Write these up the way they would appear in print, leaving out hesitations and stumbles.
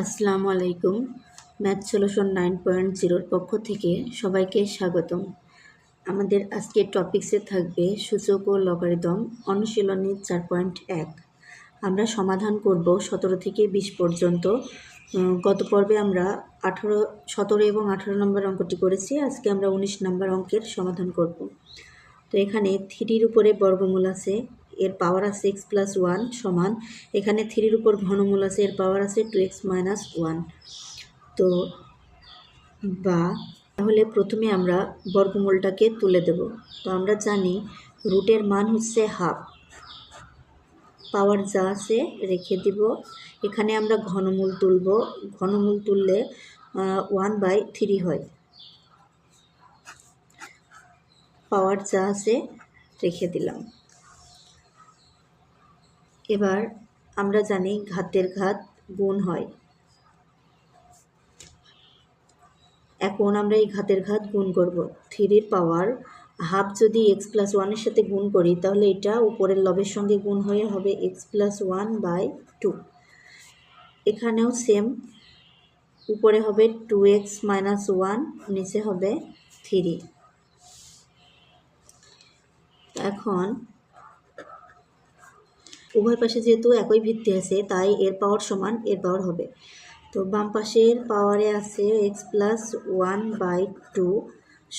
আসসালামু আলাইকুম। Math solution 9.0 পক্ষ থেকে সবাইকে স্বাগতম। আমাদের আজকের টপিকসে থাকবে সূচক ও লগারিদম অনুশীলনী 4.1। আমরা সমাধান করব 17 থেকে 20 পর্যন্ত। গত পর্বে আমরা 17 এবং 18 নম্বর অঙ্কটি করেছি। আজকে আমরা 19 নম্বর অঙ্কের সমাধান করব। তো এখানে 3-র উপরে বর্গমূল আছে, এর পাওয়ার আছে x+1 সমান, এখানে 3-র উপর ঘনমূল আছে, এর পাওয়ার আছে 2x - 1। তো তাহলে প্রথমে আমরা বর্গমূলটাকে তুলে দেব। তো আমরা জানি রুটের মান হচ্ছে হাফ, পাওয়ার যা আছে রেখে দিব। এখানে আমরা ঘনমূল তুলব, ঘনমূল তুললে 1/3 হয়, পাওয়ার যা আছে রেখে দিলাম। এবার আমরা জানি ঘাতের ঘাত গুণ হয়। এখন আমরা এই ঘাতের ঘাত গুণ করব। 3-র পাওয়ার হাফ যদি x+1-এর সাথে গুণ করি তাহলে এটা উপরের লবের সঙ্গে গুণ হয়ে হবে x+1/2। এখানেও সেম, উপরে হবে 2x - 1, নিচে হবে 3। এখন উভয় পাশে যেহেতু একই ভিত্তি আছে তাই এর পাওয়ার সমান এর পাওয়ার হবে। তো বাম পাশের পাওয়ারে আছে x+1/2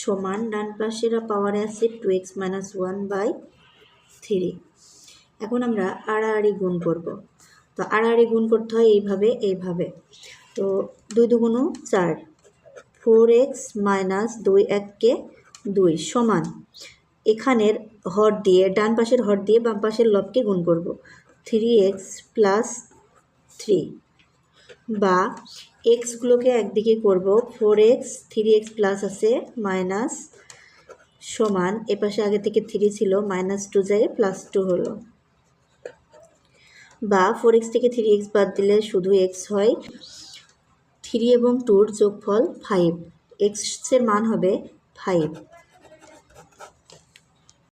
সমান ডান পাশের পাওয়ারে আছে 2x - 1/3। এখন আমরা আড়াআড়ি গুণ করব। তো আড়াআড়ি গুণ করতে হয় এইভাবে। তো 2 × 2 = 4, 4x - 2 1-কে 2 সমান, এখানের হর দিয়ে ডান পাশের হর দিয়ে বাম পাশের লবকে গুণ করব, 3x + 3, বা এক্সগুলোকে একদিকে করব, 4x 3x প্লাস আছে মাইনাস সমান, এপাশে আগে থেকে 3 ছিল, -2 যায় +2 হলো, বা 4x থেকে 3x বাদ দিলে শুধু x হয়। 3 এবং 2-র যোগফল 5, x এর মান হবে 5।